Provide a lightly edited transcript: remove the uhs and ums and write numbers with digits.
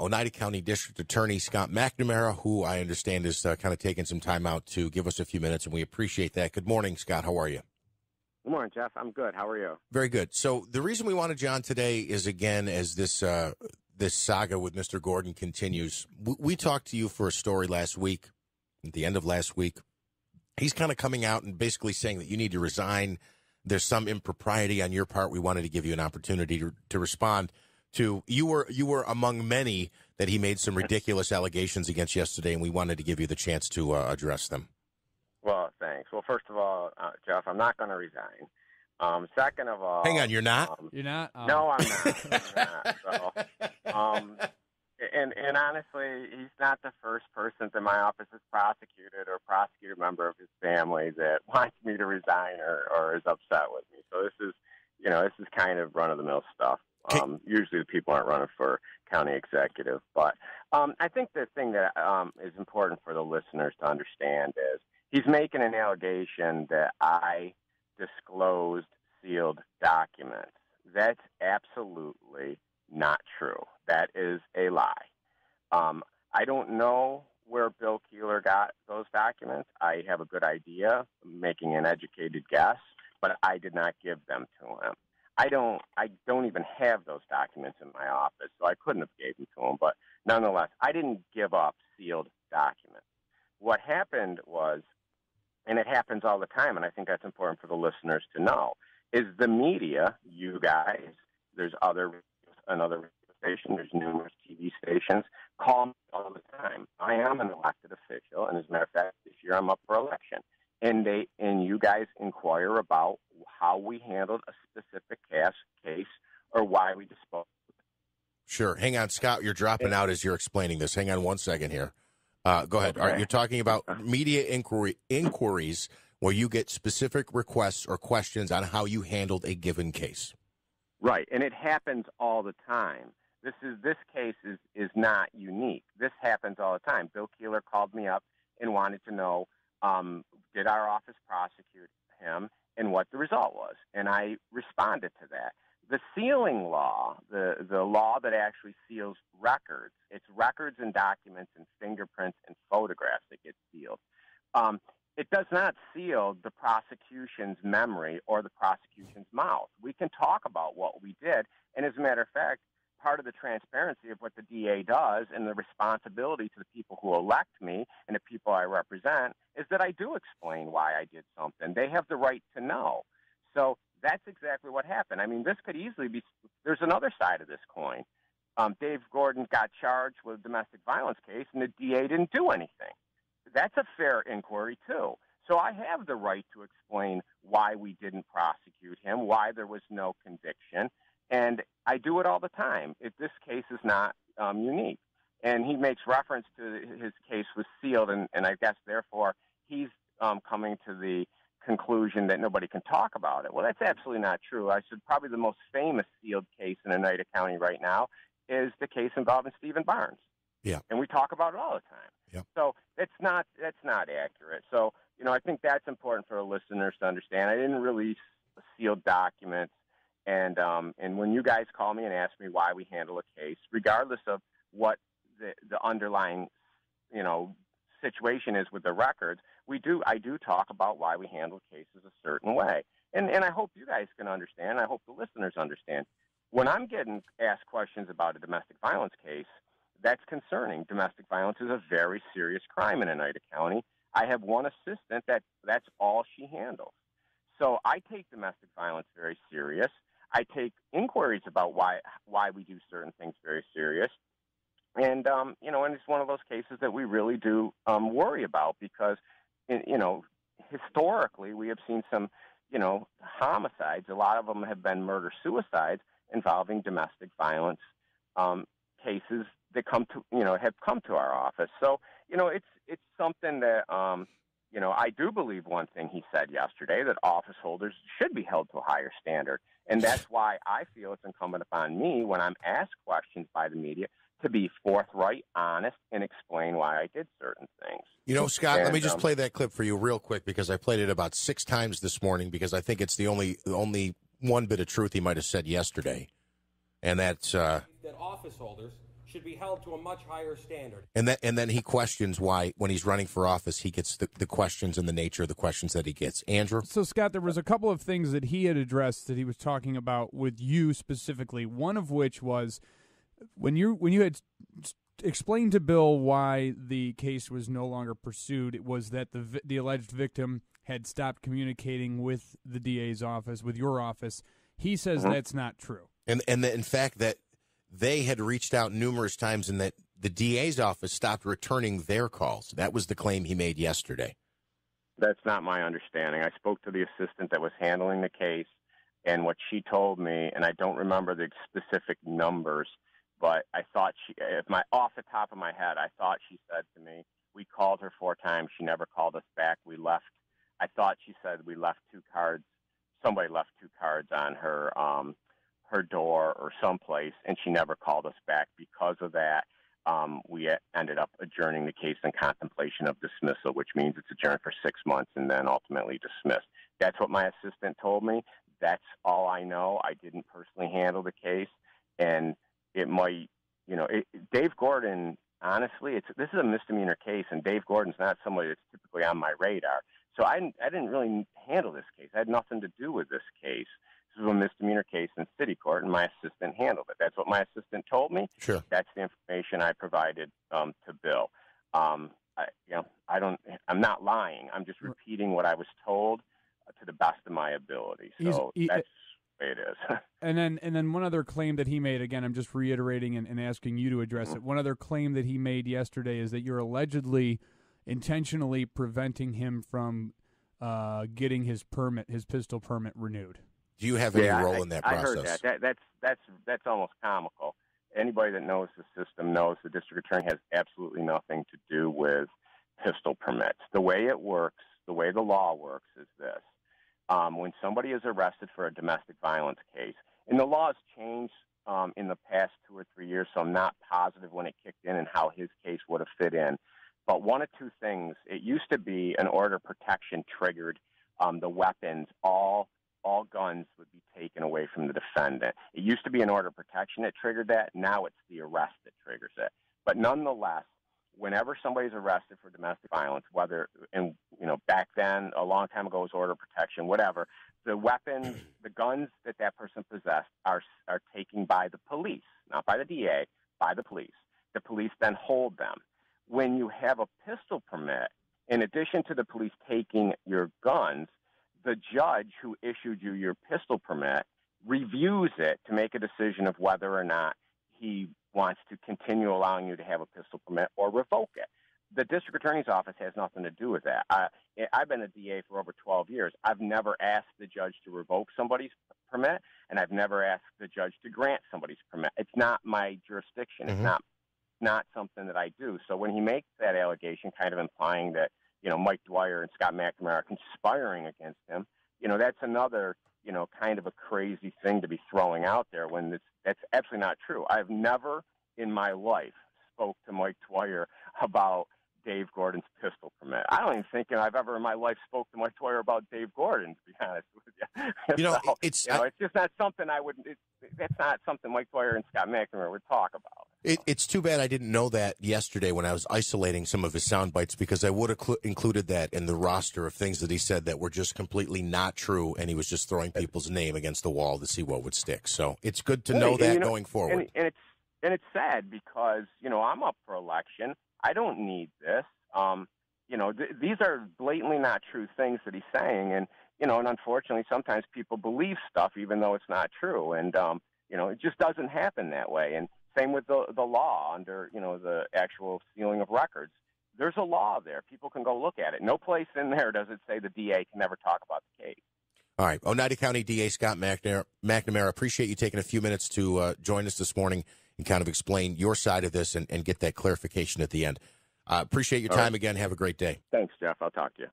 Oneida County District Attorney Scott McNamara, who I understand is kind of taking some time out to give us a few minutes, and we appreciate that. Good morning, Scott. How are you? Good morning, Jeff. I'm good. How are you? Very good. So the reason we wanted you on today is, again, as this saga with Mr. Gordon continues. We talked to you for a story last week, at the end of last week. He's kind of coming out and basically saying that you need to resign. There's some impropriety on your part. We wanted to give you an opportunity to respond to. You were among many that he made some ridiculous allegations against yesterday, and we wanted to give you the chance to address them. Well, thanks. Well, first of all, Jeff, I'm not going to resign. Second of all... Hang on, you're not? You're not? Oh. No, I'm not. And honestly, he's not the first person that my office has prosecuted or prosecuted member of his family that wants me to resign or is upset with me. So this is kind of run-of-the-mill stuff. Usually the people aren't running for county executive. But I think the thing that is important for the listeners to understand is he's making an allegation that I disclosed sealed documents. That's absolutely not true. That is a lie. I don't know where Bill Keeler got those documents. I have a good idea, making an educated guess, but I did not give them to him. I don't even have those documents in my office, so I couldn't have gave them to him. But nonetheless, I didn't give up sealed documents. What happened was, and it happens all the time, and I think that's important for the listeners to know, is the media, you guys, there's another radio station, there's numerous TV stations, call me all the time. I am an elected official, and as a matter of fact, this year I'm up for election. And you guys inquire about how we handled a specific case or why we disposed of it. Sure. Hang on, Scott, you're dropping out as you're explaining this. Hang on one second here. Go ahead. Okay. All right, you're talking about media inquiries where you get specific requests or questions on how you handled a given case. Right, and it happens all the time. This case is not unique. This happens all the time. Bill Keeler called me up and wanted to know, did our office prosecute him and what the result was? And I responded to that. The sealing law, the law that actually seals records, it's records and documents and fingerprints and photographs that get sealed. It does not seal the prosecution's memory or the prosecution's mouth. We can talk about what we did, and as a matter of fact, part of the transparency of what the DA does and the responsibility to the people who elect me and the people I represent is that I do explain why I did something. They have the right to know. So that's exactly what happened. I mean, this could easily be – there's another side of this coin. Dave Gordon got charged with a domestic violence case, and the DA didn't do anything. That's a fair inquiry, too. So I have the right to explain why we didn't prosecute him, why there was no conviction, and I do it all the time. This case is not unique. And he makes reference to his case was sealed, and I guess, therefore, he's coming to the conclusion that nobody can talk about it. Well, that's absolutely not true. I said probably the most famous sealed case in Oneida County right now is the case involving Stephen Barnes. Yeah. And we talk about it all the time. Yep. So that's not accurate. So, I think that's important for the listeners to understand. I didn't release sealed documents. And when you guys call me and ask me why we handle a case, regardless of what the underlying, situation is with the records, I do talk about why we handle cases a certain way. And I hope you guys can understand. I hope the listeners understand. When I'm getting asked questions about a domestic violence case, that's concerning. Domestic violence is a very serious crime in Oneida County. I have one assistant that's all she handles. So I take domestic violence very serious. I take inquiries about why we do certain things very serious. And, and it's one of those cases that we really do worry about because, historically we have seen some, homicides. A lot of them have been murder-suicides involving domestic violence cases that have come to our office. So, it's something that, I do believe one thing he said yesterday, that office holders should be held to a higher standard. And that's why I feel it's incumbent upon me when I'm asked questions by the media to be forthright, honest, and explain why I did certain things. Scott, let me just play that clip for you real quick because I played it about 6 times this morning because I think it's the only one bit of truth he might have said yesterday. And that's... that office holders should be held to a much higher standard. And then he questions why, when he's running for office, he gets the questions and the nature of the questions that he gets. Andrew? So, Scott, there was a couple of things that he had addressed that he was talking about with you specifically, one of which was when you had explained to Bill why the case was no longer pursued, it was that the alleged victim had stopped communicating with the DA's office, with your office. He says that's not true. And in fact, that they had reached out numerous times and that the DA's office stopped returning their calls. That was the claim he made yesterday. That's not my understanding. I spoke to the assistant that was handling the case, and what she told me, and I don't remember the specific numbers, but I thought off the top of my head, I thought she said to me, we called her 4 times. She never called us back. We left. I thought she said we left 2 cards. Somebody left 2 cards on her door or someplace, and she never called us back. Because of that, we ended up adjourning the case in contemplation of dismissal, which means it's adjourned for 6 months and then ultimately dismissed. That's what my assistant told me. That's all I know. I didn't personally handle the case, and it might, Dave Gordon, honestly, this is a misdemeanor case, and Dave Gordon's not somebody that's typically on my radar. So I didn't really handle this case. I had nothing to do with this case. This was a misdemeanor case in city court, and my assistant handled it. That's what my assistant told me. Sure. That's the information I provided to Bill. I'm not lying. I'm just repeating what I was told to the best of my ability. So that's the way it is. And then one other claim that he made, again, I'm just reiterating and asking you to address it. One other claim that he made yesterday is that you're allegedly intentionally preventing him from getting his pistol permit renewed. Do you have any role in that process? I heard that. That's almost comical. Anybody that knows the system knows the district attorney has absolutely nothing to do with pistol permits. The way it works, the way the law works is this. When somebody is arrested for a domestic violence case, and the law has changed in the past 2 or 3 years, so I'm not positive when it kicked in and how his case would have fit in. But one of 2 things. It used to be an order of protection triggered the weapons. All guns would be taken away from the defendant. It used to be an order of protection that triggered that. Now it's the arrest that triggers it. But nonetheless, whenever somebody's arrested for domestic violence, whether back then, a long time ago, it was order of protection, whatever, the weapons, the guns that person possessed are taken by the police, not by the DA, by the police. The police then hold them. When you have a pistol permit, in addition to the police taking your guns, the judge who issued you your pistol permit reviews it to make a decision of whether or not he wants to continue allowing you to have a pistol permit or revoke it. The district attorney's office has nothing to do with that. I've been a DA for over 12 years. I've never asked the judge to revoke somebody's permit, and I've never asked the judge to grant somebody's permit. It's not my jurisdiction. Mm-hmm. It's not something that I do. So when he makes that allegation, kind of implying that Mike Dwyer and Scott McNamara are conspiring against him, that's another kind of a crazy thing to be throwing out there when that's absolutely not true. I've never in my life spoke to Mike Dwyer about Dave Gordon's pistol permit. I don't even think I've ever in my life spoke to Mike Dwyer about Dave Gordon, to be honest with you. It's just not something that's not something Mike Dwyer and Scott McNamara would talk about. It's too bad I didn't know that yesterday when I was isolating some of his sound bites, because I would have included that in the roster of things that he said that were just completely not true, and he was just throwing people's name against the wall to see what would stick. So it's good to know that going forward. And it's sad because, I'm up for election. I don't need this. These are blatantly not true things that he's saying. And, and unfortunately, sometimes people believe stuff even though it's not true. And, it just doesn't happen that way. And same with the law under, the actual sealing of records. There's a law there. People can go look at it. No place in there does it say the DA can never talk about the case. All right. Oneida County DA Scott McNamara, appreciate you taking a few minutes to join us this morning and kind of explain your side of this and get that clarification at the end. Appreciate your time again. Have a great day. Thanks, Jeff. I'll talk to you.